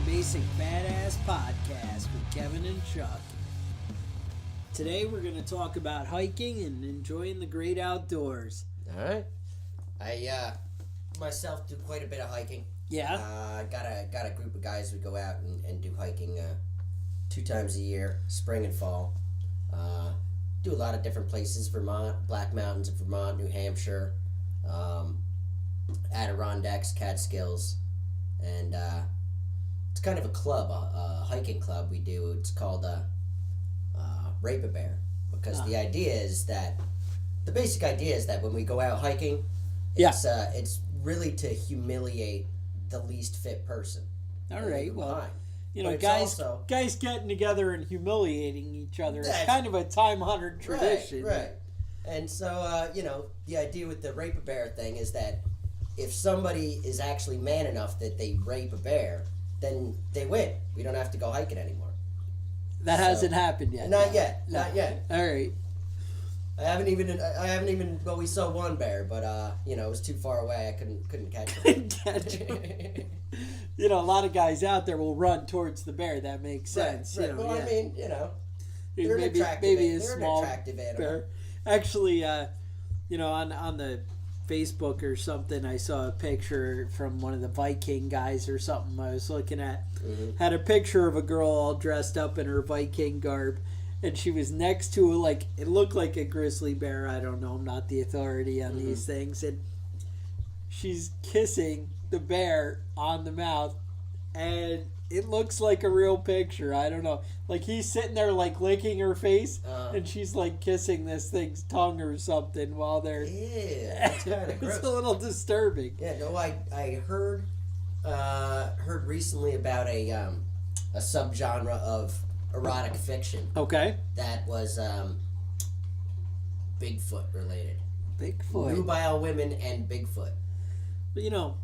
Basic Badass Podcast with Kevin and Chuck. Today we're going to talk about hiking and enjoying the great outdoors. All right. I myself do quite a bit of hiking. Yeah? Got a group of guys who go out and do hiking 2 times a year, spring and fall. Do a lot of different places: Vermont, Black Mountains of Vermont, New Hampshire, Adirondacks, Catskills, and it's kind of a club, a hiking club we do. It's called Rape-A-Bear, because the basic idea is that when we go out hiking, it's really to humiliate the least fit person. All right, well, behind. you know, guys getting together and humiliating each other is kind of a time-honored tradition. Right. And so, the idea with the Rape-A-Bear thing is that if somebody is actually man enough that they rape a bear, then they win. We don't have to go hiking anymore. That hasn't happened yet. Not yet. All right. I haven't even. Well, we saw one bear, but it was too far away. I couldn't catch him. You know, a lot of guys out there will run towards the bear. That makes sense. Right. You know, well, yeah. I mean, they're maybe a small attractive animal. bear. Actually, on the Facebook or something, I saw a picture from one of the Viking guys or something I was looking at. Mm-hmm. Had a picture of a girl all dressed up in her Viking garb, and she was next to it looked like a grizzly bear. I don't know, I'm not the authority on these things. And she's kissing the bear on the mouth, and it looks like a real picture. I don't know. Like, he's sitting there, licking her face, and she's, kissing this thing's tongue or something while they're... Yeah, that's kind of gross. It's a little disturbing. Yeah, no, I heard recently about a subgenre of erotic fiction. Okay. That was Bigfoot related. Bigfoot. Nubile women and Bigfoot. But,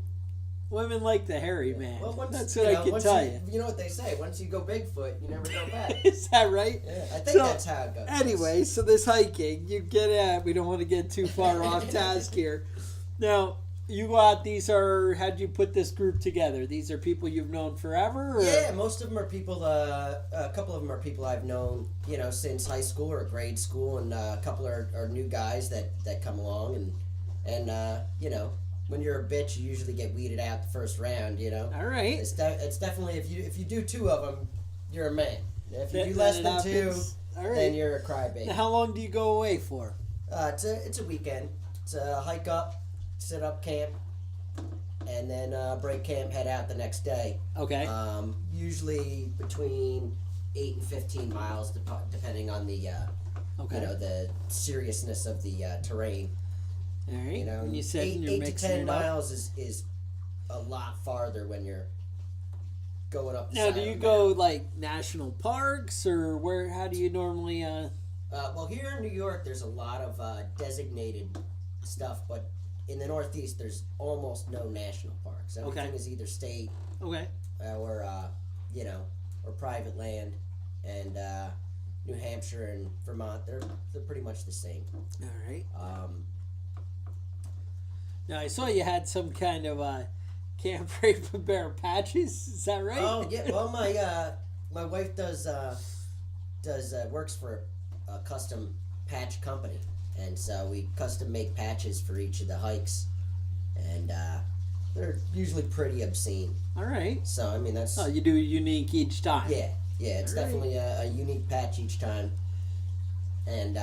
women like the hairy man. Well, that's what I can tell you. You know what they say, once you go Bigfoot, you never go back. Is that right? Yeah, I think that's how it goes. Anyway, so this hiking, you get at, we don't want to get too far off task here. Now, you go out, how'd you put this group together? These are people you've known forever? Or? Yeah, most of them are people, a couple of them are people I've known, since high school or grade school, and a couple are new guys that come along, and when you're a bitch, you usually get weeded out the first round, All right. It's definitely, if you do 2 of them, you're a man. If you do less than happens. 2, All right. then you're a crybaby. Now, how long do you go away for? It's a weekend. It's a hike up, sit up camp, and then break camp, head out the next day. Okay. Usually between 8 and 15 miles, depending on the the seriousness of the terrain. All right. When you said 8 to 10 miles is a lot farther when you're going up the now, side do you of a go mountain. national parks, or how do you normally well, here in New York, there's a lot of designated stuff, but in the Northeast, there's almost no national parks. Everything is either state, or private land, and New Hampshire and Vermont, they're pretty much the same. All right. Now, I saw you had some kind of Camp Rape-A-Bear patches. Is that right? Oh yeah. Well, my wife does works for a custom patch company, and so we custom make patches for each of the hikes, and they're usually pretty obscene. All right. So I mean that's. Oh, you do unique each time. Yeah. It's definitely a unique patch each time, and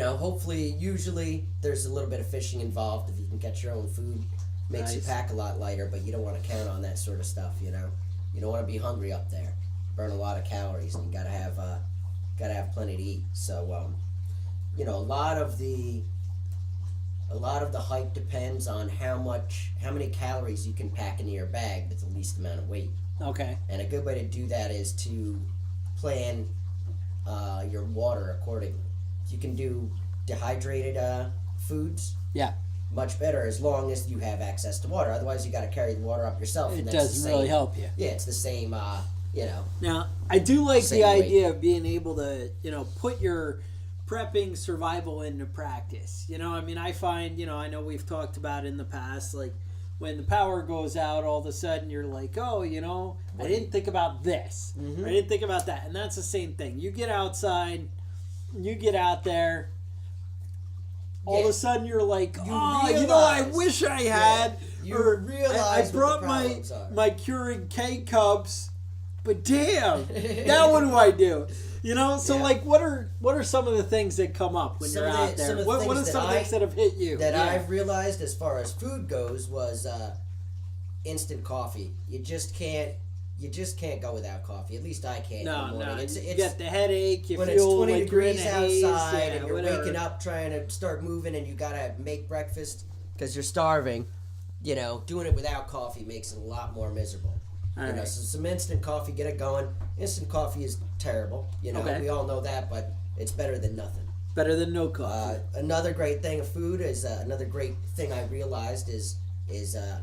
hopefully, usually there's a little bit of fishing involved. If you can get your own food, makes your pack a lot lighter, but you don't want to count on that sort of stuff, You don't want to be hungry up there. Burn a lot of calories, and you gotta have plenty to eat. So, a lot of the hike depends on how many calories you can pack into your bag with the least amount of weight. Okay. And a good way to do that is to plan your water accordingly. You can do dehydrated foods. Yeah. Much better as long as you have access to water. Otherwise, you got to carry the water up yourself. It doesn't really help you. Yeah, it's the same. Now, I do like the weight. idea of being able to, put your prepping survival into practice. I mean, I find, I know we've talked about in the past, when the power goes out, all of a sudden you're like, oh, I didn't think about this. Mm-hmm. I didn't think about that. And that's the same thing. You get outside, you get out there, all of a sudden you're like, I wish I had. You or realize I brought what the problems are. my Keurig K-Cups, but damn, now what do I do? So like, what are some of the things that come up when you're out there? What are some things that have hit you? That I've realized as far as food goes was instant coffee. You just can't go without coffee. At least I can't. No, in the morning. It's, you get the headache. You when feel it's 20 like you're in degrees a haze, outside and you're whatever. waking up trying to start moving and you gotta make breakfast because you're starving. Doing it without coffee makes it a lot more miserable. Right. So some instant coffee, get it going. Instant coffee is terrible. Okay. We all know that, but it's better than nothing. Better than no coffee. Another great thing of food is another great thing I realized is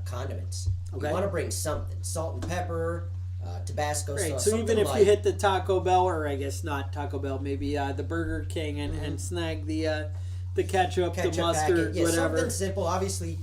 condiments. Okay. You want to bring something, salt and pepper, Tabasco Right. sauce. So even if like, you hit the Taco Bell, or I guess not Taco Bell, maybe the Burger King and snag the ketchup, the mustard, packet. whatever. Something simple. Obviously,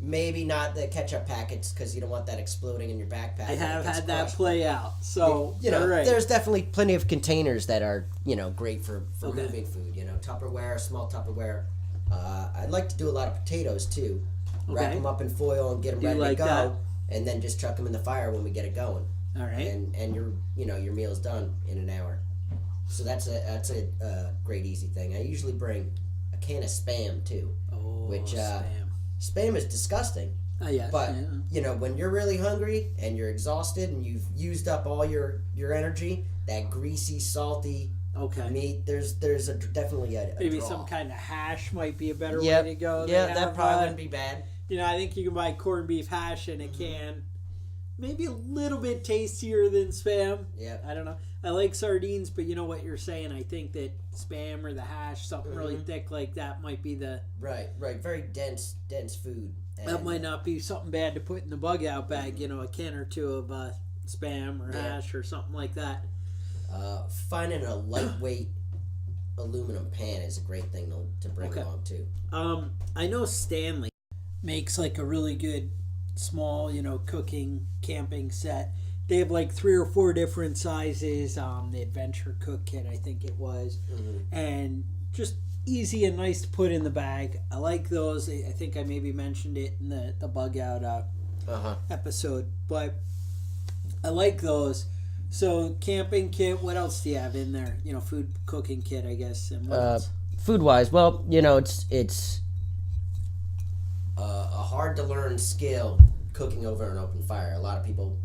maybe not the ketchup packets because you don't want that exploding in your backpack. I have had that play out. So all right. There's definitely plenty of containers that are great for Okay. moving food. Tupperware, small Tupperware. I'd like to do a lot of potatoes too. Wrap Okay. them up in foil and get them Do you ready to like go, and then just chuck them in the fire when we get it going. All right. And your meal's done in an hour. So that's a great easy thing. I usually bring a can of Spam too. Oh, which, Spam. Spam is disgusting. Yes. But yeah. when you're really hungry and you're exhausted and you've used up all your energy, that greasy, salty Okay. meat, there's definitely a Maybe draw. some kind of hash might be a better Yep. way to go. Yeah, They that have, probably wouldn't be bad. I think you can buy corned beef hash in a can. Maybe a little bit tastier than Spam. Yeah. I don't know. I like sardines, but you know what you're saying. I think that Spam or the hash, something really thick like that, might be the. Right. Very dense food. That And, might not be something bad to put in the bug out bag. A can or two of Spam or hash or something like that. finding a lightweight aluminum pan is a great thing to bring along too. I know Stanley makes like a really good small, cooking camping set. They have like 3 or 4 different sizes. The Adventure Cook Kit, I think it was, and just easy and nice to put in the bag. I like those. I think I maybe mentioned it in the bug out episode, but I like those. So camping kit. What else do you have in there? Food cooking kit, I guess. And what else? Food wise, well, it's a hard to learn skill cooking over an open fire. A lot of people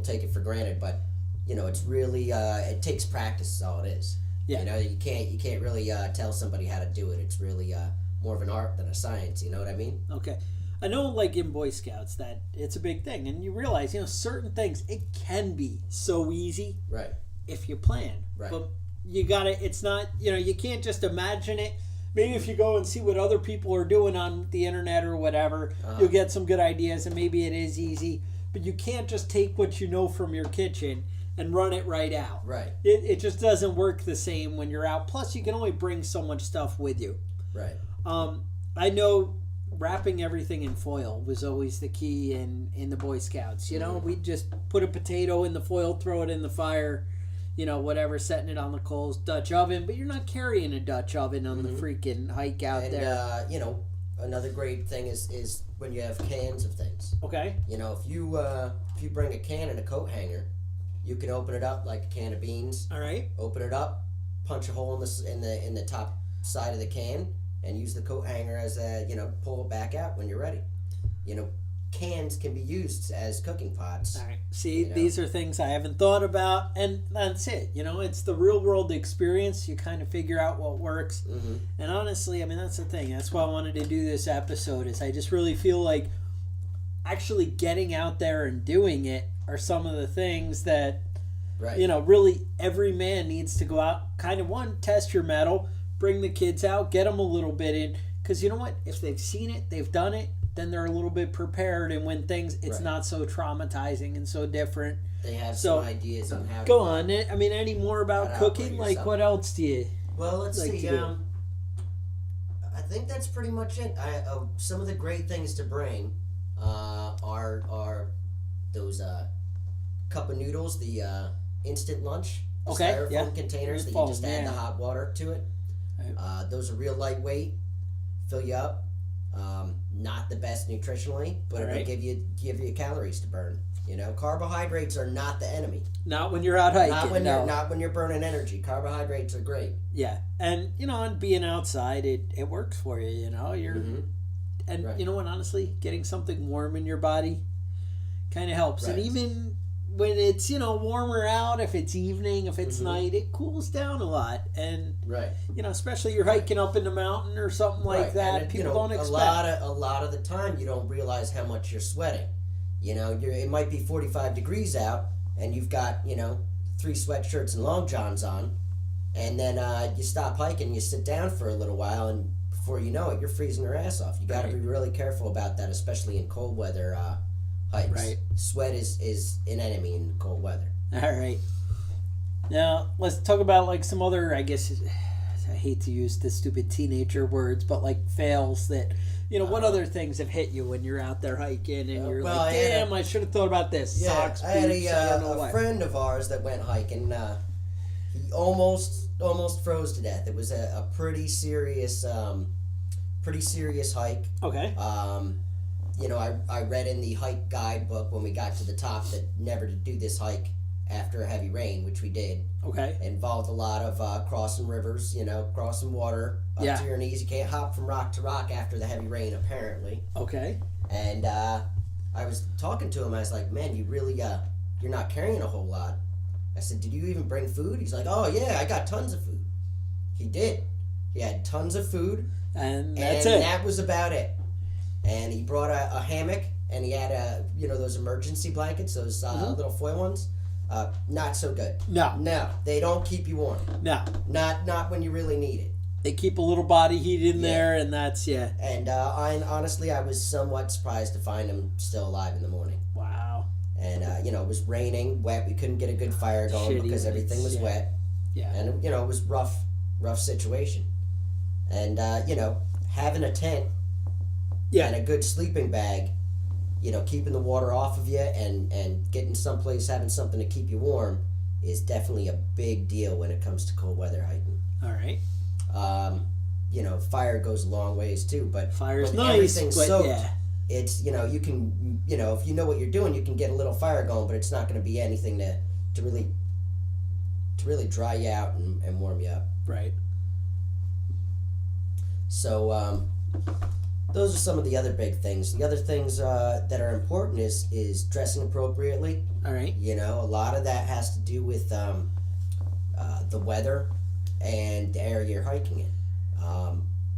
take it for granted, but it's really it takes practice. Is all it is. Yeah. You can't really tell somebody how to do it. It's really more of an art than a science. You know what I mean? Okay. I know, like in Boy Scouts, that it's a big thing, and you realize, certain things it can be so easy, right? If you plan, right? But you gotta. It's not, you can't just imagine it. Maybe if you go and see what other people are doing on the internet or whatever, you'll get some good ideas, and maybe it is easy. But you can't just take what you know from your kitchen and run it right out. Right. It just doesn't work the same when you're out. Plus, you can only bring so much stuff with you. Right. I know wrapping everything in foil was always the key in the Boy Scouts. We'd just put a potato in the foil, throw it in the fire, whatever, setting it on the coals, Dutch oven. But you're not carrying a Dutch oven on the freaking hike out there. Another great thing is when you have cans of things. Okay. If you bring a can in a coat hanger, you can open it up like a can of beans. All right. Open it up, punch a hole in the top side of the can, and use the coat hanger as pull it back out when you're ready. Cans can be used as cooking pots. All right. See, these are things I haven't thought about, and that's it. It's the real world experience. You kind of figure out what works. Mm-hmm. And honestly, that's the thing. That's why I wanted to do this episode. Is I just really feel like actually getting out there and doing it are some of the things that, right. Really every man needs to go out. Kind of test your mettle, bring the kids out, get them a little bit in. Because you know what? If they've seen it, they've done it, then they're a little bit prepared. And when it's not so traumatizing and so different. They have some ideas on how to go on. Any more about cooking? Like, what else do you let's like see. to do? I think that's pretty much it. Some of the great things to bring are those cup of noodles, the instant lunch, the Okay, styrofoam yeah. containers that you Foam, just add yeah. the hot water to it. Right. Those are real lightweight, fill you up. Not the best nutritionally, but it'll Alright. give you calories to burn. You know, carbohydrates are not the enemy. Not when you're out hiking. Not when you're burning energy. Carbohydrates are great. Yeah, and and being outside, it works for you. You're and Right. you know what? Honestly, getting something warm in your body kind of helps. And Right. even when it's warmer out, if it's evening, if it's night, it cools down a lot. And Right. especially you're hiking up in the mountain or something like Right. that. And, People don't expect. a lot of the time you don't realize how much you're sweating. It might be 45 degrees out, and you've got 3 sweatshirts and long johns on, and then you stop hiking, you sit down for a little while, and before you know it, you're freezing your ass off. You got to Right. be really careful about that, especially in cold weather hikes. Right. Sweat is an enemy in cold weather. All right. Now let's talk about like some other. I guess I hate to use the stupid teenager words, but like fails that. What other things have hit you when you're out there hiking and you're well, like, I had damn, I should have thought about this. Yeah, Socks, I had boots, I don't know a what. friend of ours that went hiking. He almost froze to death. It was a pretty serious hike. Okay. I read in the hike guidebook when we got to the top that never to do this hike after a heavy rain, which we did. Okay. It involved a lot of crossing rivers, crossing water up Yeah. to your knees. You can't hop from rock to rock after the heavy rain, apparently. Okay. And I was talking to him. I was like, "Man, you really you're not carrying a whole lot." I said, "Did you even bring food?" He's like, "Oh yeah, I got tons of food." He did. He had tons of food, And that's and it. that was about it. And he brought a hammock, and he had those emergency blankets, those little foil ones. Not so good. No. No, they don't keep you warm. No. Not when you really need it. They keep a little body heat in Yeah. there, and that's And honestly, I was somewhat surprised to find him still alive in the morning. Wow. And it was raining, wet. We couldn't get a good fire going Shitty because everything was yeah. wet, Yeah. and it was rough situation. And having a tent Yeah. and a good sleeping bag, keeping the water off of you and getting someplace, having something to keep you warm is definitely a big deal when it comes to cold weather hiking. All right. Fire goes a long ways too, but Fire's when nice, everything's but soaked, yeah. it's you can if you know what you're doing, you can get a little fire going, but it's not going to be anything to really dry you out and warm you up. Right. So those are some of the other big things. The other things that are important is dressing appropriately. All right. A lot of that has to do with the weather and the area you're hiking in.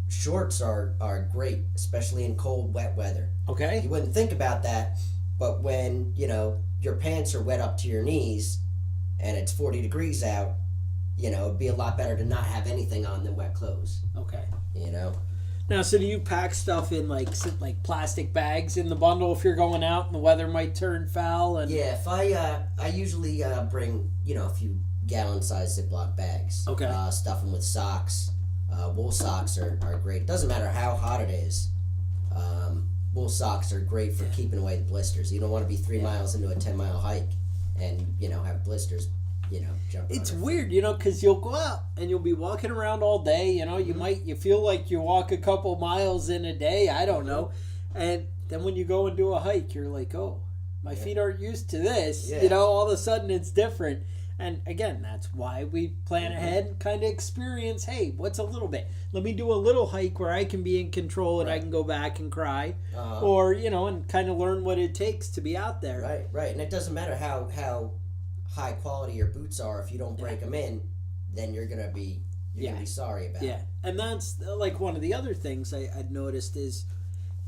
Shorts are great, especially in cold, wet weather. Okay. You wouldn't think about that, but when your pants are wet up to your knees and it's 40 degrees out, it'd be a lot better to not have anything on than wet clothes. Okay. Now, so do you pack stuff in like plastic bags in the bundle if you're going out and the weather might turn foul? And yeah, if I usually bring a few gallon-sized Ziploc bags. Okay. Stuff them with socks. Wool socks are great. It doesn't matter how hot it is. Wool socks are great for keeping away the blisters. You don't want to be 3 miles into a 10-mile hike and have blisters. Jumping. it's weird, because you'll go out and you'll be walking around all day. You feel like you walk a couple miles in a day. I don't know, and then when you go and do a hike, you're like, oh, my feet aren't used to this. Yeah. All of a sudden it's different. And again, that's why we plan ahead and kind of experience, hey, what's a little bit? Let me do a little hike where I can be in control and I can go back and cry. Or, and kind of learn what it takes to be out there. Right. And it doesn't matter how high quality your boots are. If you don't break them in, then you're going to be sorry about it. Yeah. And that's like one of the other things I'd noticed is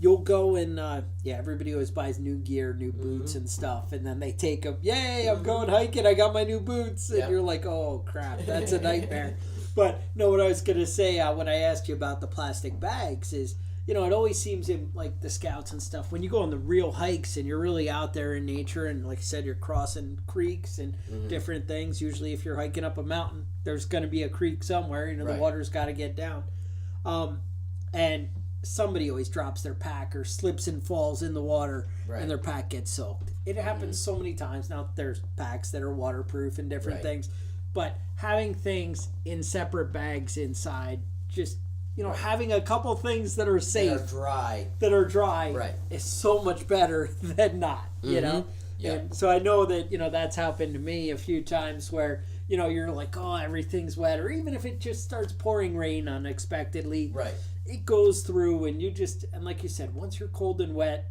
you'll go and everybody always buys new gear, new boots and stuff, and then they take them. Yay! I'm going hiking. I got my new boots, and you're like, oh crap, that's a nightmare. But no, what I was gonna say when I asked you about the plastic bags is, it always seems in like the scouts and stuff when you go on the real hikes and you're really out there in nature, and like I said, you're crossing creeks and different things. Usually, if you're hiking up a mountain, there's gonna be a creek somewhere. The water's got to get down, and somebody always drops their pack or slips and falls in the water, Right. and their pack gets soaked. It happens so many times. Now there's packs that are waterproof and different Right. things, but having things in separate bags inside, just having a couple things that are safe, That are dry. right, is so much better than not. You know. Yeah. And so I know that that's happened to me a few times where you're like, oh, everything's wet, or even if it just starts pouring rain unexpectedly, Right. it goes through, and and like you said, once you're cold and wet,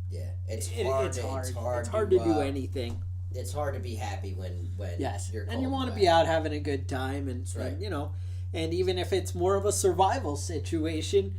Yeah. It's hard. hard. It's hard to do anything. It's hard to be happy when Yes, you're cold and you want to wet. be out having a good time, and, That's right. and even if it's more of a survival situation,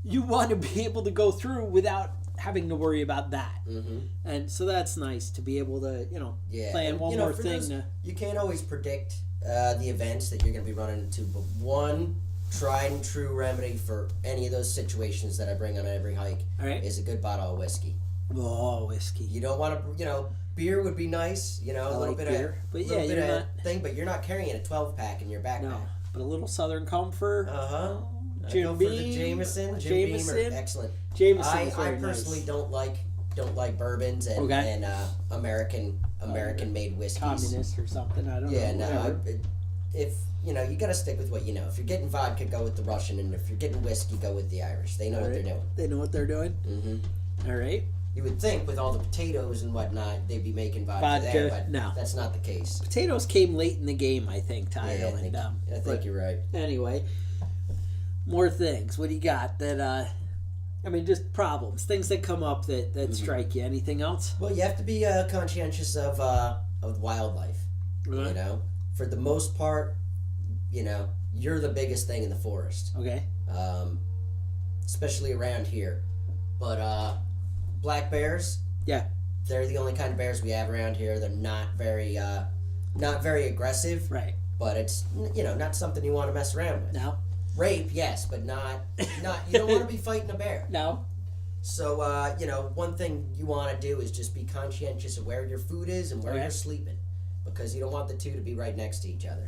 you want to be able to go through without having to worry about that. Mm-hmm. And so that's nice to be able to Yeah. plan And, one more for thing. those- you can't always predict the events that you're going to be running into, but one tried and true remedy for any of those situations that I bring on every hike All right. is a good bottle of whiskey. Oh, whiskey. You don't want to, beer would be nice, a little like bit beer, of, but little yeah, bit you're of not- thing, but you're not carrying a 12-pack in your backpack. No, but a little Southern Comfort. Uh-huh. Jim Go for the Beam. Jameson. Jameson. Beam are excellent. Jameson's I very personally nice. don't like bourbons and Okay. American made whiskeys. Communist or something. I don't Yeah, know. no. whatever. If you got to stick with what you know. If you're getting vodka, go with the Russian, and if you're getting whiskey, go with the Irish. They know what they're doing. They know what they're doing. Mm-hmm. All right. You would think with all the potatoes and whatnot, they'd be making vodka there, but no. that's not the case. Potatoes came late in the game, I think, Tyler. Yeah, I think but you're right. anyway, more things. What do you got that? Just problems, things that come up that strike you. Anything else? Well, you have to be conscientious of wildlife. Uh-huh. For the most part, you're the biggest thing in the forest, Okay. especially around here. But black bears, Yeah. they're the only kind of bears we have around here. They're not very aggressive, Right. but it's not something you want to mess around with. No. Rape, yes, but not. You don't want to be fighting a bear. No. So one thing you want to do is just be conscientious of where your food is and where Okay. you're sleeping, because you don't want the two to be right next to each other.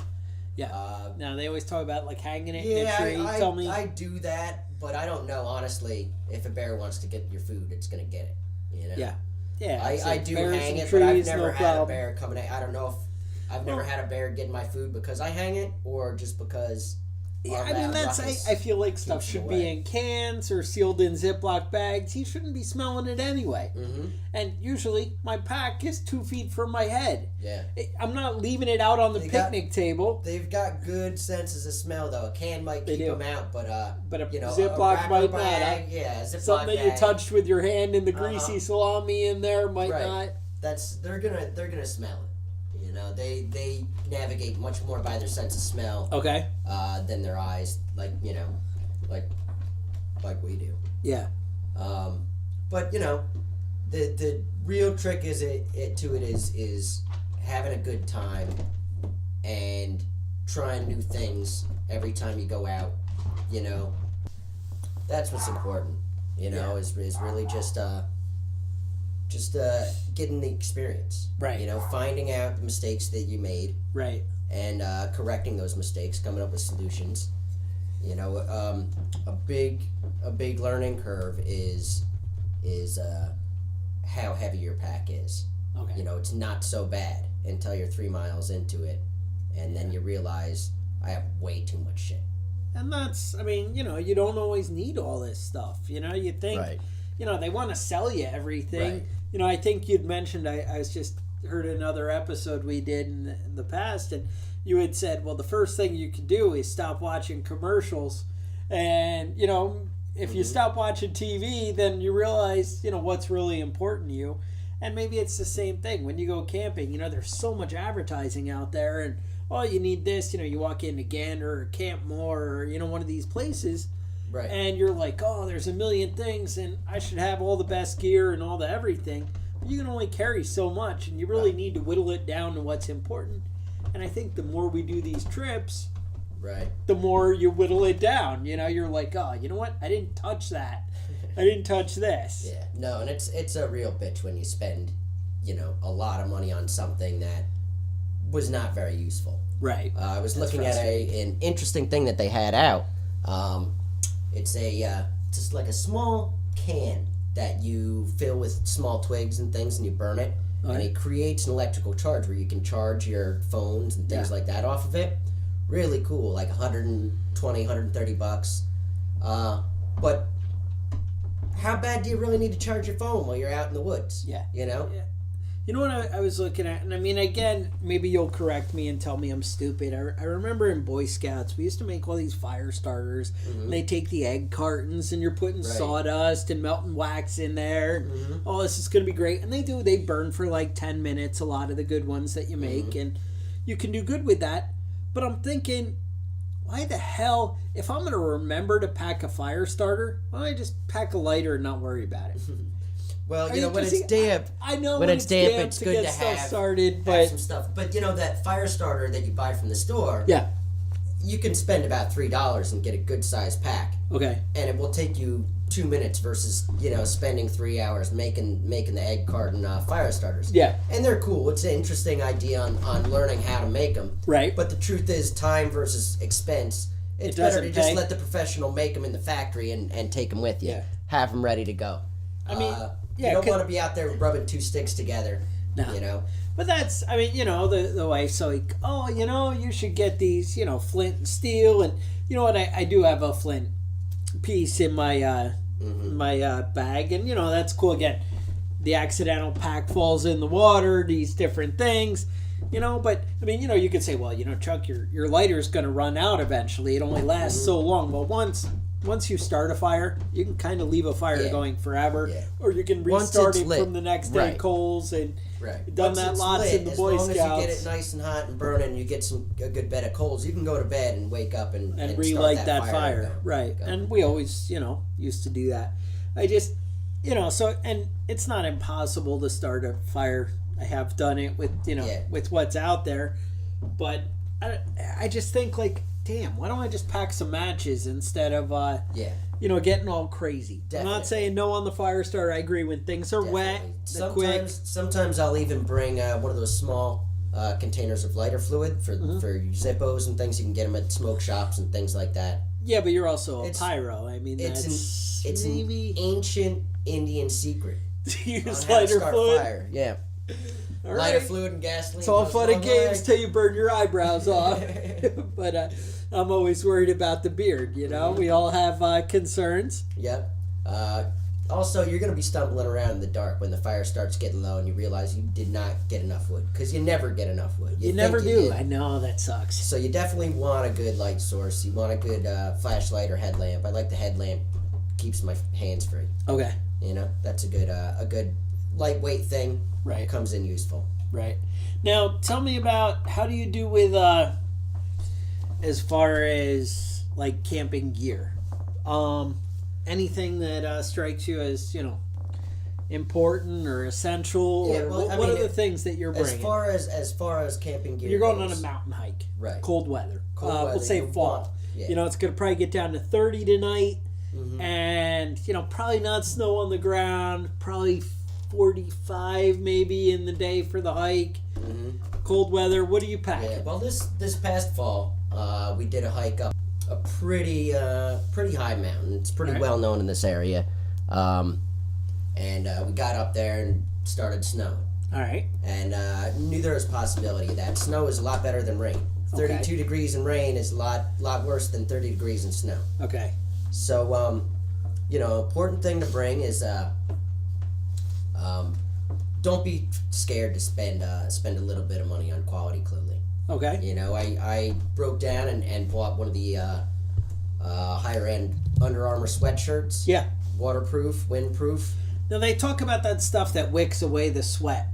Yeah. Now they always talk about like hanging it in Yeah, a tree. Tell me. I do that, but I don't know honestly if a bear wants to get your food, it's gonna get it. Yeah. Yeah. I do bears hang and it, but I've trees, never no had problem. a bear coming. I don't know if I've never had a bear get my food because I hang it, or just because. Yeah, of I mean, that that's. ruckus I feel like stuff keeps should them be away. in cans or sealed in Ziploc bags. He shouldn't be smelling it anyway. Mm-hmm. And usually, my pack is 2 feet from my head. Yeah. I'm not leaving it out on the picnic table. They've got good senses of smell, though. A can might They keep do. them out, but a a Ziploc wrapper might bag, not. yeah, a Ziploc Something that bag. you touched with your hand in the greasy Uh-huh. salami in there might Right. not. They're gonna smell it. They navigate much more by their sense of smell Okay. than their eyes, like we do. Yeah. But the real trick is having a good time and trying new things every time you go out. That's what's important. Is really just getting the experience. Right. Finding out the mistakes that you made Right. and correcting those mistakes, coming up with solutions. A big learning curve is how heavy your pack is. Okay. It's not so bad until you're 3 miles into it, and then you realize I have way too much shit. And that's, you don't always need all this stuff. You think, they want to sell you everything. Right. I think you'd mentioned, I was just heard another episode we did in the past, and you had said, well, the first thing you could do is stop watching commercials. And, if you stop watching TV, then you realize, what's really important to you. And maybe it's the same thing. When you go camping, there's so much advertising out there, and, oh, you need this, you walk into Gander or Camp Moore or, one of these places, Right. and you're like, oh, there's a million things, and I should have all the best gear and all the everything. But you can only carry so much, and you really need to whittle it down to what's important. And I think the more we do these trips, Right. the more you whittle it down. You're like, oh, you know what? I didn't touch that. I didn't touch this. Yeah. No, and it's a real bitch when you spend, a lot of money on something that was not very useful. Right. I was That's looking at an interesting thing that they had out. It's a just like a small can that you fill with small twigs and things, and you burn it, and it creates an electrical charge where you can charge your phones and things like that off of it. Really cool, like 120, 130 bucks. But how bad do you really need to charge your phone while you're out in the woods? Yeah. You know? Yeah. You know what I was looking at? And I mean, again, maybe you'll correct me and tell me I'm stupid. I remember in Boy Scouts, we used to make all these fire starters. And they take the egg cartons and you're putting sawdust and melting wax in there. Oh, this is going to be great. And they burn for like 10 minutes, a lot of the good ones that you make. And you can do good with that. But I'm thinking, why the hell, if I'm going to remember to pack a fire starter, why don't I just pack a lighter and not worry about it? Well, you know, when it's damp, I know when it's damp, it's good to stuff have, started, have some stuff. But, you know, that fire starter that you buy from the store, you can spend about $3 and get a good-sized pack. Okay. And it will take you 2 minutes versus, you know, spending 3 hours making the egg carton fire starters. Yeah. And they're cool. It's an interesting idea on learning how to make them. Right. But the truth is, time versus expense, it's better to just let the professional make them in the factory and take them with you. Yeah. Have them ready to go. I mean, you don't want to be out there rubbing two sticks together. No. You know? But that's, I mean, you know, the wife's like, oh, you know, you should get these, you know, flint and steel. And you know what? I do have a flint piece in my my bag. And, you know, that's cool. Again, the accidental pack falls in the water, these different things. You know, but, I mean, you know, you could say, well, you know, Chuck, your lighter's going to run out eventually. It only lasts so long. Well, once you start a fire, you can kind of leave a fire going forever, or you can restart it from the next day coals. And done once that lots in the Boy Scouts. As long as you get it nice and hot and burning, and you get a good bed of coals, you can go to bed and wake up and relight start that fire. Right. And we always, you know, used to do that. I just, you know, so, and it's not impossible to start a fire. I have done it with, you know, with what's out there. But I just think, like, damn, why don't I just pack some matches instead of, you know, getting all crazy? Definitely. I'm not saying no on the fire starter. I agree when things are wet, Sometimes I'll even bring one of those small containers of lighter fluid for Zippos and things. You can get them at smoke shops and things like that. Yeah, but you're also a pyro. I mean, it's an ancient Indian secret. Use lighter fluid? Fire. Yeah. Lighter fluid and gasoline. It's all fun and games till you burn your eyebrows off. But I'm always worried about the beard, you know? We all have concerns. Yep. Also, you're going to be stumbling around in the dark when the fire starts getting low and you realize you did not get enough wood. Because you never get enough wood. You never do. I know, that sucks. So you definitely want a good light source. You want a good flashlight or headlamp. I like the headlamp. Keeps my hands free. Okay. You know, that's a good lightweight thing. Right. Comes in useful. Right. Now, tell me about, how do you do with, as far as, like, camping gear? Anything that strikes you as, you know, important or essential? Yeah, or well, what are the things that you're bringing? As far as camping gear you're going goes, on a mountain hike. Right. Cold weather. We'll say fall. You know, it's going to probably get down to 30 tonight. And, you know, probably not snow on the ground. Probably 45 maybe in the day for the hike. Cold weather. What do you pack? Yeah, well, this past fall, we did a hike up a pretty high mountain. It's pretty well known in this area. And we got up there and started snowing. All right. And knew there was a possibility of that. Snow is a lot better than rain. 32 degrees in rain is a lot worse than 30 degrees in snow. Okay. So, you know, important thing to bring is don't be scared to spend a little bit of money on quality clothing. Okay. You know, I broke down and bought one of the higher end Under Armour sweatshirts. Yeah. Waterproof, windproof. Now they talk about that stuff that wicks away the sweat.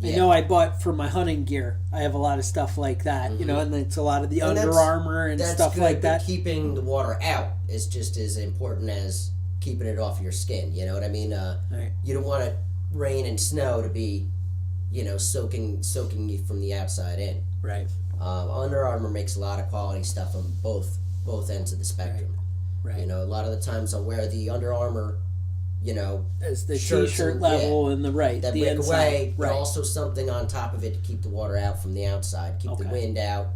I know I bought for my hunting gear. I have a lot of stuff like that, you know, and it's a lot of the Under Armour and stuff like that. But keeping the water out is just as important as keeping it off your skin. You know what I mean? You don't want rain and snow to be, you know, soaking you from the outside in. Right. Under Armour makes a lot of quality stuff on both ends of the spectrum. Right. You know, a lot of the times I'll wear the Under Armour, you know, as the t-shirt level and the that the wick inside. away, but also something on top of it to keep the water out from the outside, keep the wind out.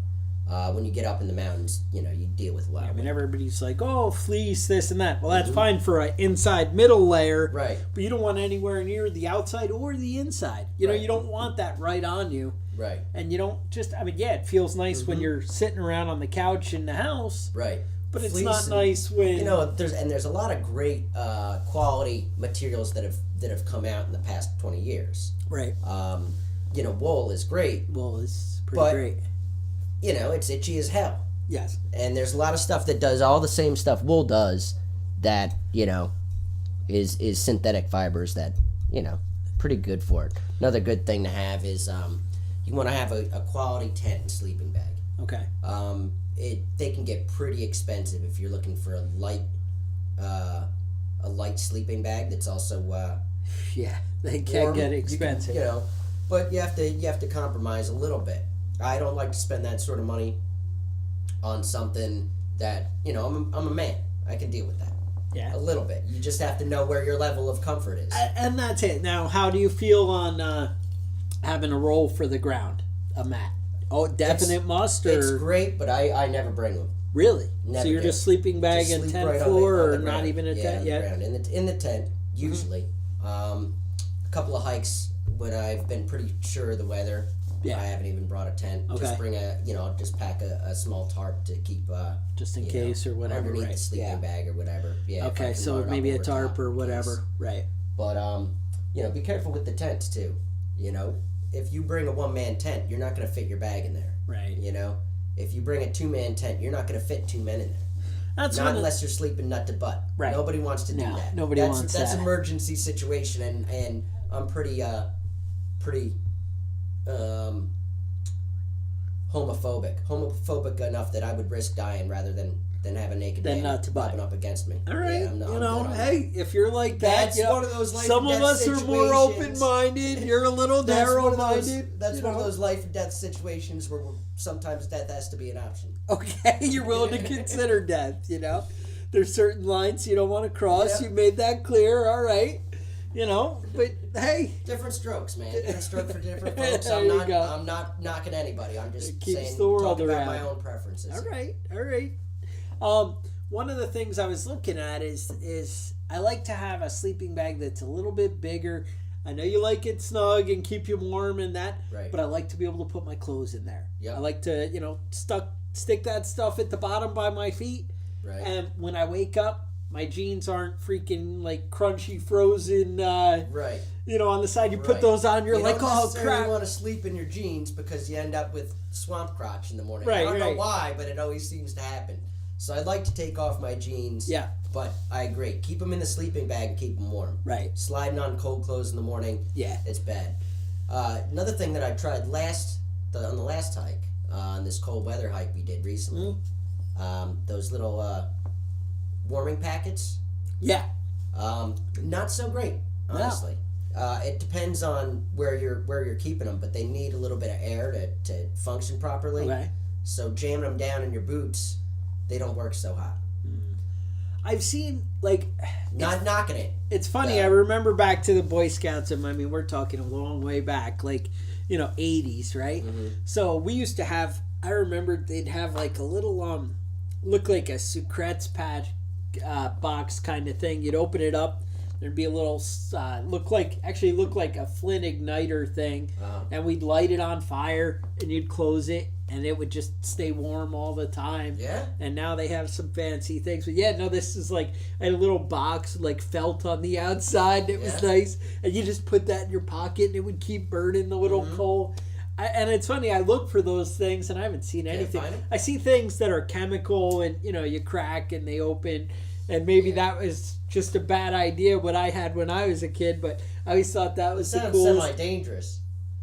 When you get up in the mountains, you deal with a lot. I of mean, wind. everybody's like, oh, fleece, this and that. Well, that's fine for an inside middle layer. Right. But you don't want anywhere near the outside or the inside. You know, Right. you don't want that right on you. Right. And you don't just, I mean, yeah, it feels nice when you're sitting around on the couch in the house. Right. But it's Fleece not and- nice when... There's a lot of great quality materials that have come out in the past 20 years. Right. Wool is great. Well, it's pretty But- great. It's itchy as hell. Yes. And there's a lot of stuff that does all the same stuff wool does that, is synthetic fibers that, pretty good for it. Another good thing to have is you want to have a quality tent and sleeping bag. Okay. They can get pretty expensive if you're looking for a light sleeping bag that's also Yeah, they can warm. get You can, expensive. but you have to compromise a little bit. I don't like to spend that sort of money on something that I'm a man. I can deal with that. Yeah. A little bit. You just have to know where your level of comfort is. And that's it. Now, how do you feel on having a roll for the ground, a mat? Oh, definite must, It's or great, but I never bring them. really? Never So you're do. just sleeping bag Just and sleep tent right floor, on the or not ground. even a Yeah, tent on the yet? ground. In the tent usually. A couple of hikes when I've been pretty sure of the weather. Yeah. I haven't even brought a tent. Okay. Just bring just pack a small tarp to keep Just in case or whatever. underneath Right. the sleeping Yeah. bag or whatever. Yeah. if I Okay, can so load it up maybe a over tarp top or in case. whatever. Right. But be careful with the tents too. If you bring a one-man tent, you're not going to fit your bag in there. Right. If you bring a two-man tent, you're not going to fit two men in there. That's Not one of- unless you're sleeping nut to butt. Right. Nobody wants to do No, that. nobody wants That's that. emergency situation, and I'm pretty homophobic enough that I would risk dying rather than have a naked Than man nut to butt. bobbing up against me. All right. Yeah, I'm good on that. Hey, if you're like that, That's one of those life some and of death us are more situations. open-minded. You're a little That's one of narrow-minded. those. That's one of those life and death situations where sometimes death has to be an option. Okay, you're willing to consider death, There's certain lines you don't want to cross. Yep. You made that clear. All right. But hey, Different strokes, man. Different stroke for different folks. There I'm you not. go. I'm not knocking anybody. I'm just It keeps saying, the world talking about around. my own preferences. all right. One of the things I was looking at is I like to have a sleeping bag that's a little bit bigger. I know you like it snug and keep you warm and that, Right. but I like to be able to put my clothes in there. Yep. I like to, stick that stuff at the bottom by my feet. Right. And when I wake up, my jeans aren't freaking like crunchy, frozen, Right. on the side. You put Right. those on, you're You like, don't oh necessarily crap. want to sleep in your jeans because you end up with swamp crotch in the morning. Right, I don't know right. why, but it always seems to happen. So I'd like to take off my jeans. Yeah. But I agree. Keep them in the sleeping bag and keep them warm. Right. Sliding on cold clothes in the morning. Yeah. It's bad. Another thing that I tried on the last hike, on this cold weather hike we did recently, those little warming packets. Yeah. Not so great, honestly. It depends on where you're keeping them, but they need a little bit of air to function properly. Okay. So jamming them down in your boots, they don't work so hot. I've seen Not knocking it. it's funny. Yeah. I remember back to the Boy Scouts, and I mean we're talking a long way back, 80s, right? Mm-hmm. So we used to have. I remember they'd have like a little look like a Sucrets patch box kind of thing. You'd open it up. There'd be a little look like a flint igniter thing, and we'd light it on fire, and you'd close it, and it would just stay warm all the time. Yeah. And now they have some fancy things, but yeah, no, this is like I had a little box like felt on the outside. It was Yeah. nice, and you just put that in your pocket, and it would keep burning the little coal. And it's funny, I look for those things, and I haven't seen anything. find 'em? I see things that are chemical, and you crack and they open. And maybe that was just a bad idea what I had when I was a kid, but I always thought that was the Sounds coolest. semi-dangerous.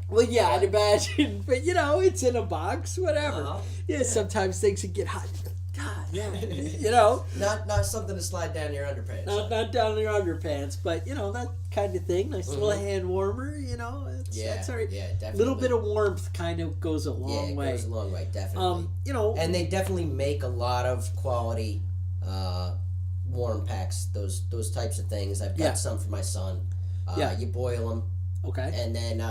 Well, yeah, I'd imagine, but it's in a box, whatever. Uh-huh. Yeah, sometimes things can get hot. God, yeah, Not something to slide down your underpants. not down in your underpants, but that kind of thing. Nice little hand warmer, that's all right. Yeah, definitely. Little bit of warmth kind of goes a long it way. goes a long way, definitely. And they definitely make a lot of quality warm packs. Those types of things. I've got Yeah. some for my son. Yeah. You boil them, okay, and then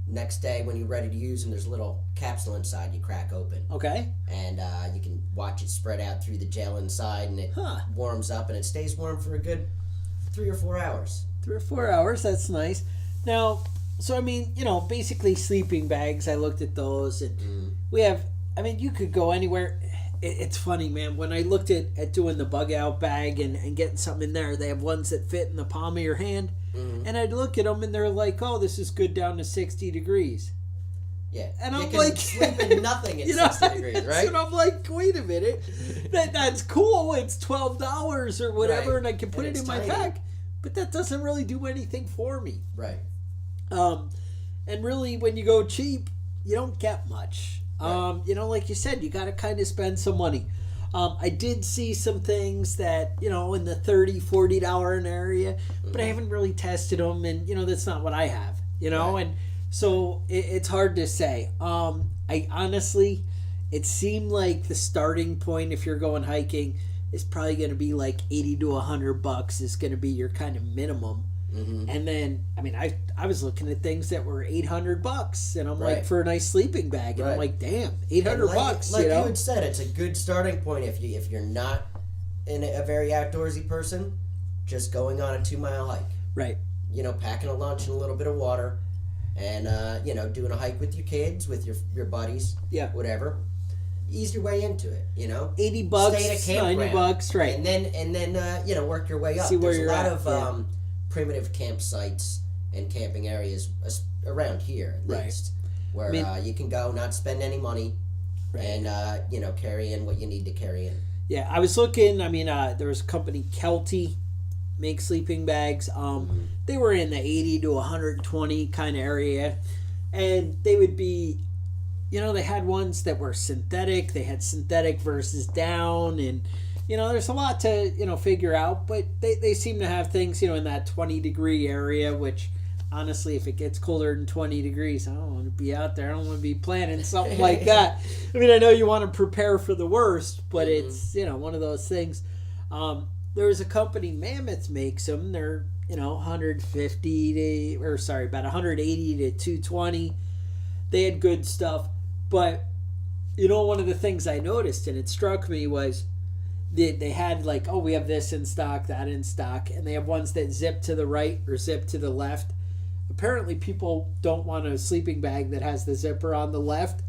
Next day, when you're ready to use them, there's a little capsule inside you crack open. Okay. And you can watch it spread out through the gel inside, and it warms up, and it stays warm for a good 3 or 4 hours. 3 or 4 hours, that's nice. Now, so I mean, basically sleeping bags, I looked at those, and we have, I mean, you could go anywhere. It's funny, man, when I looked at doing the bug out bag and getting something in there, they have ones that fit in the palm of your hand, and I'd look at them and they're like, oh, this is good down to 60 degrees. Yeah, and you I'm can like, sleep in nothing at 60 degrees, right? And I'm like, wait a minute, that's cool. It's $12 or whatever, right. And I can put it in my pack, but that doesn't really do anything for me. Right. And really, when you go cheap, you don't get much. Right. Like you said, you got to kind of spend some money. I did see some things that, in the $30, $40 an area, but I haven't really tested them, and, that's not what I have, right. And so it's hard to say. I honestly, it seemed like the starting point, if you're going hiking, is probably going to be like $80 to $100 is going to be your kind of minimum. Mm-hmm. And then, I mean, I was looking at things that were $800, and I'm like, for a nice sleeping bag, and I'm like, damn, $800. Like you had said, it's a good starting point if you're not a very outdoorsy person, just going on a 2-mile hike. Right. Packing a lunch and a little bit of water, and doing a hike with your kids, with your buddies, whatever. Ease your way into it, $80, stay at a campground, $90, right? And then work your way up. See where There's you're a lot at, of primitive campsites and camping areas around here, at least, where you can go, not spend any money, and carry in what you need to carry in. Yeah, I was looking. I mean, there was a company, Kelty, make sleeping bags. They were in the 80 to 120 kind of area, and they would be, they had ones that were synthetic. They had synthetic versus down, and there's a lot to figure out, but they seem to have things in that 20-degree area, which honestly, if it gets colder than 20 degrees, I don't want to be out there. I don't want to be planning something like that. I mean, I know you want to prepare for the worst, but it's one of those things. There's a company, Mammoth makes them. They're 180 to 220. They had good stuff, but one of the things I noticed, and it struck me, was they had like, oh, we have this in stock, that in stock, and they have ones that zip to the right or zip to the left. Apparently people don't want a sleeping bag that has the zipper on the left.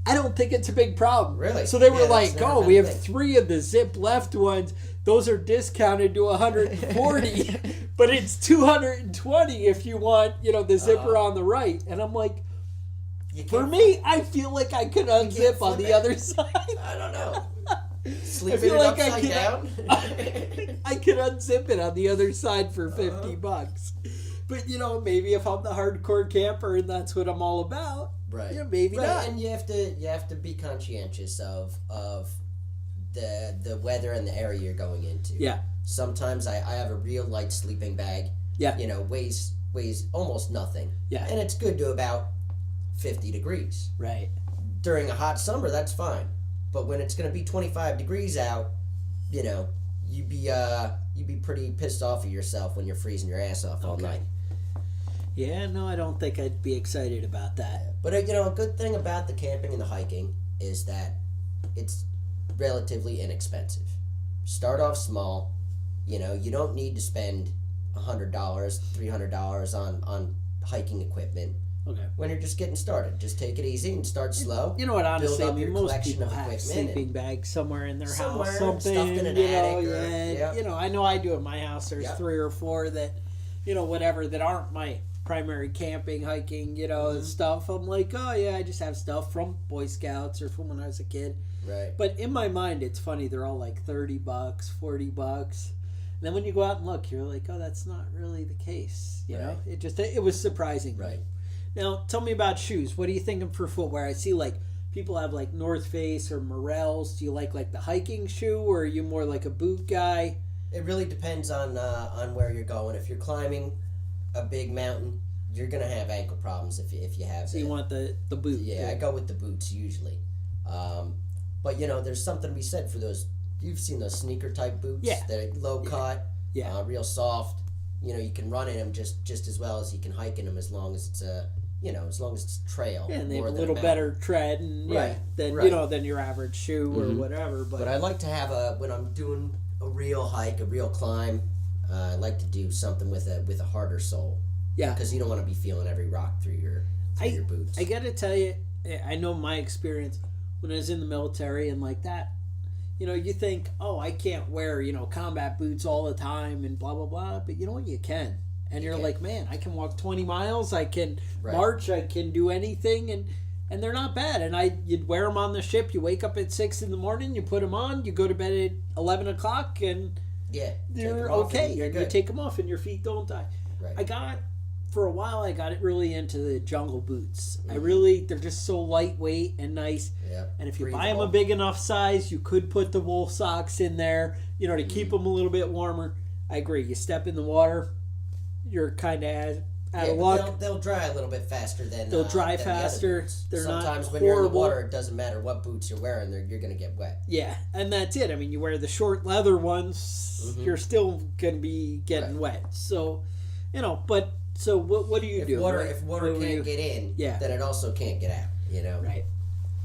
I don't think it's a big problem. Really? So they were like, oh, we have 3 of the zip left ones. Those are discounted to $140, but it's $220 if you want, the zipper on the right. And I'm like, for me, I feel like I could unzip on the other side. I don't know. Sleeping it like upside down? I could unzip it on the other side for $50. But, maybe if I'm the hardcore camper and that's what I'm all about, right? Maybe not. And you have to be conscientious of the weather and the area you're going into. Yeah. Sometimes I have a real light sleeping bag. Yeah. Weighs almost nothing. Yeah. And it's good to about 50 degrees. Right. During a hot summer, that's fine. But when it's going to be 25 degrees out, you'd be pretty pissed off at yourself when you're freezing your ass off all night. Yeah, no, I don't think I'd be excited about that. But, a good thing about the camping and the hiking is that it's relatively inexpensive. Start off small. You don't need to spend $100, $300 on hiking equipment. Okay. When you're just getting started, just take it easy and start slow. You know what? Honestly, build up your most collection people of have equipment sleeping bags somewhere in their somewhere, house, something stuffed in an attic. I know I do at my house. There's 3 or 4 that, whatever, that aren't my primary camping, hiking, stuff. I'm like, oh yeah, I just have stuff from Boy Scouts or from when I was a kid. Right. But in my mind, it's funny. They're all like $30, $40. And then when you go out and look, you're like, oh, that's not really the case. You know, it was surprising. Right. Now, tell me about shoes. What are you thinking for footwear? I see like people have like North Face or Morels. Do you like the hiking shoe, or are you more like a boot guy? It really depends on where you're going. If you're climbing a big mountain, you're gonna have ankle problems if you have. So you want the boot? Yeah, I go with the boots usually. But there's something to be said for those. You've seen those sneaker type boots. Yeah. That are low cut. Yeah. Real soft. You can run in them just as well as you can hike in them, as long as it's a as long as it's trail. Yeah, and they have more a than little mountain. better tread and Right, than right. than your average shoe or whatever. But I like to have when I'm doing a real hike, a real climb, I like to do something with a harder sole. Yeah. Because you don't want to be feeling every rock through your boots. I gotta tell you, I know my experience when I was in the military and like that. You think, oh, I can't wear combat boots all the time and blah blah blah, but you know what, you can. And you're like, man, I can walk 20 miles, I can march, I can do anything, and they're not bad. And you'd wear them on the ship. You wake up at 6 in the morning, you put them on, you go to bed at 11 o'clock, and you're okay. You're good. You take them off, and your feet don't die. Right. For a while, I got it really into the jungle boots. They're just so lightweight and nice. Yep. And if you buy them a big enough size, you could put the wool socks in there, to keep them a little bit warmer. I agree. You step in the water, you're kind of out of luck. They'll dry a little bit faster than They'll dry than faster. The They're not Sometimes when horrible. you're in the water, it doesn't matter what boots you're wearing; you're going to get wet. Yeah, and that's it. I mean, you wear the short leather ones, you're still going to be getting wet. So, but so what do you do? If water can't get in, then it also can't get out. Right.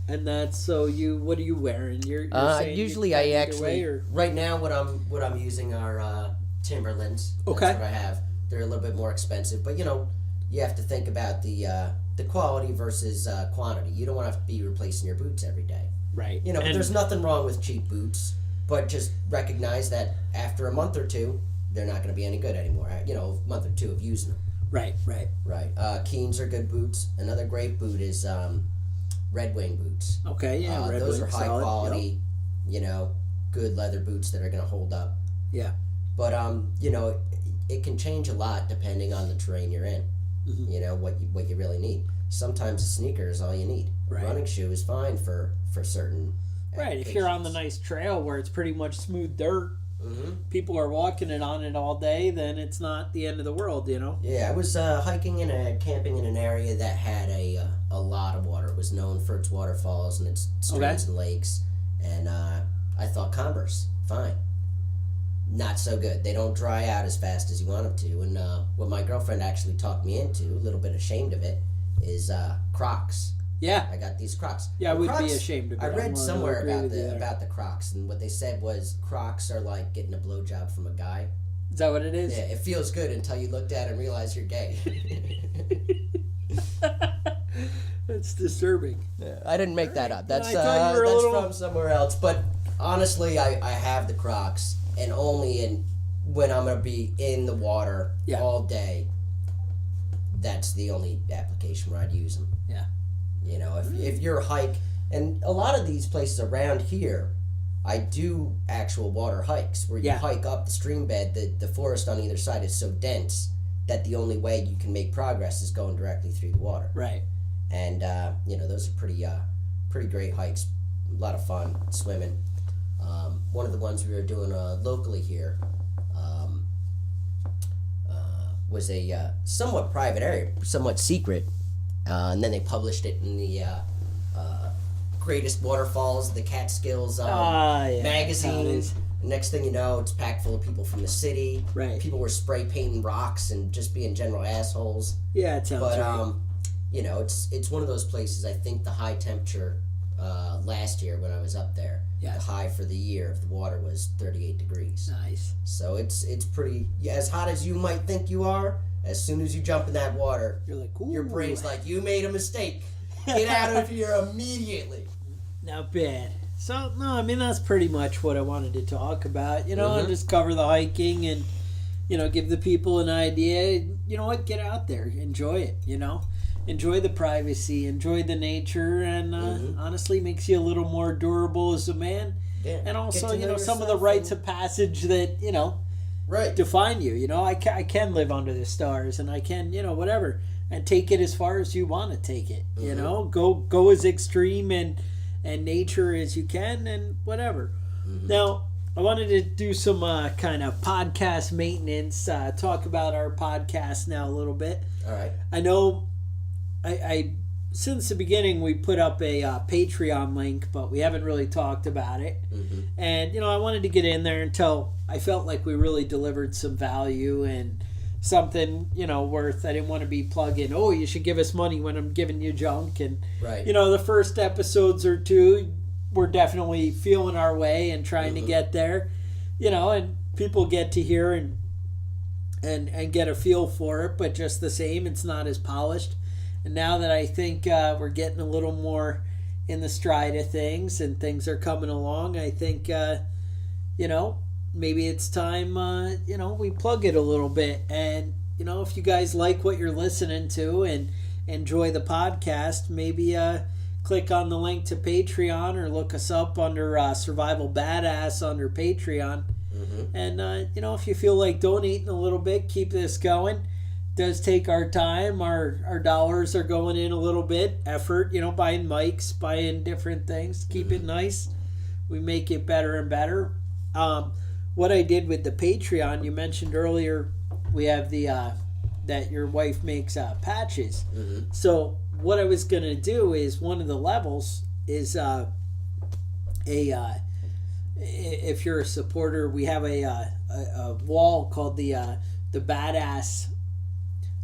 And that's what are you wearing? You're saying usually I actually right now what I'm using are Timberlands. That's what I have. They're a little bit more expensive, but you have to think about the quality versus quantity. You don't want to be replacing your boots every day. Right. But there's nothing wrong with cheap boots, but just recognize that after a month or two, they're not going to be any good anymore. A month or two of using them. Right. Keens are good boots. Another great boot is Red Wing boots. Okay, yeah. Red those Wing, are high solid, quality, good leather boots that are going to hold up. Yeah. But it can change a lot depending on the terrain you're in. What you really need. Sometimes a sneaker is all you need. A running shoe is fine for certain. Right. If you're on the nice trail where it's pretty much smooth dirt, people are walking on it all day, then it's not the end of the world. Yeah, I was hiking and camping in an area that had a lot of water. It was known for its waterfalls and its streams and lakes, and I thought Converse, fine. Not so good. They don't dry out as fast as you want them to. And what my girlfriend actually talked me into, a little bit ashamed of it, is Crocs. Yeah. I got these Crocs. Yeah, I would be ashamed of it. I read somewhere about the Crocs, and what they said was Crocs are like getting a blowjob from a guy. Is that what it is? Yeah, it feels good until you looked at it and realize you're gay. That's disturbing. Yeah, I didn't make that up. That's that's from somewhere else. But honestly, I have the Crocs, and only when I'm going to be in the water all day. That's the only application where I'd use them. Yeah. If you're hike, and a lot of these places around here, I do actual water hikes where you hike up the stream bed. The forest on either side is so dense that the only way you can make progress is going directly through the water. Right. And those are pretty great hikes. A lot of fun swimming. One of the ones we were doing locally here was a somewhat private area, somewhat secret, and then they published it in the Greatest Waterfalls, the Catskills magazine. Next thing you know, it's packed full of people from the city. Right. People were spray painting rocks and just being general assholes. Yeah, it sounds right. It's one of those places. I think the high temperature last year when I was up there, the high for the year of the water was 38 degrees. Nice. So it's pretty as hot as you might think you are. As soon as you jump in that water, you're like, ooh. Your brain's like, you made a mistake. Get out of here immediately. Not bad. So, no, I mean, that's pretty much what I wanted to talk about. And just cover the hiking and, give the people an idea. You know what? Get out there. Enjoy it, Enjoy the privacy. Enjoy the nature. And honestly, makes you a little more durable as a man. Yeah. And also, some of the rites of passage that, define you. I can live under the stars and I can, whatever. And take it as far as you want to take it. Go as extreme and nature as you can and whatever. Now, I wanted to do some kind of podcast maintenance, talk about our podcast now a little bit. All right. I know I since the beginning we put up a Patreon link, but we haven't really talked about it. And, I wanted to get in there until I felt like we really delivered some value and something, worth. I didn't want to be plugging, oh, you should give us money when I'm giving you junk. And, Right. the first episodes or two, we're definitely feeling our way and trying to get there, and people get to hear and get a feel for it, but just the same, it's not as polished. And now that I think we're getting a little more in the stride of things and things are coming along, I think, maybe it's time, we plug it a little bit. And, if you guys like what you're listening to and enjoy the podcast, maybe click on the link to Patreon or look us up under Survival Badass under Patreon. And, if you feel like donating a little bit, keep this going. It does take our time. Our dollars are going in a little bit. Effort, buying mics, buying different things. Keep it nice. We make it better and better. What I did with the Patreon, you mentioned earlier, we have the that your wife makes patches. So what I was going to do is one of the levels is if you're a supporter, we have a wall called the Badass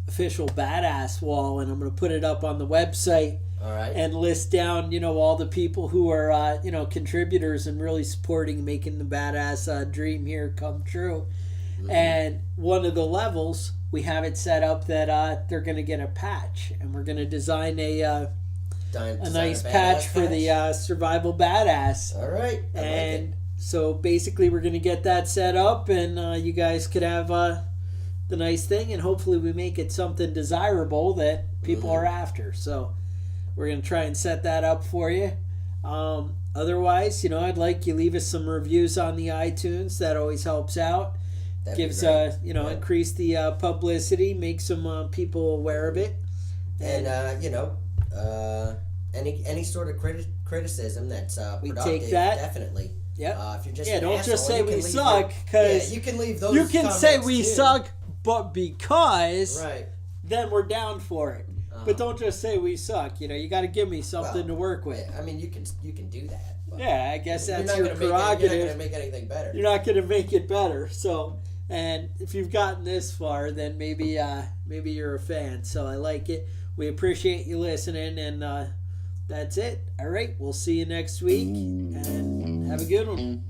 official Badass wall, and I'm going to put it up on the website. All right. And list down, all the people who are, contributors and really supporting, making the Badass dream here come true. And one of the levels, we have it set up that they're going to get a patch, and we're going to design a nice patch for the Survival Badass. All right. I like it. So basically, we're going to get that set up, and you guys could have the nice thing, and hopefully we make it something desirable that people are after. So we're going to try and set that up for you. Otherwise, I'd like you leave us some reviews on the iTunes. That always helps out. That'd Gives, yeah. increase the publicity, make some people aware of it. And, any sort of criticism that's we productive, take that. Definitely. Yep. If you're just Yeah, an don't asshole, just say you can we leave suck, because you can leave those you can say comments, we too. suck, but because Right. then we're down for it. But don't just say we suck. You got to give me something to work with. I mean, you can do that. But Yeah, I guess that's you're your not gonna prerogative. You're not going to make anything better. You're not going to make it better. So, and if you've gotten this far, then maybe you're a fan. So I like it. We appreciate you listening, and that's it. All right, we'll see you next week, and have a good one.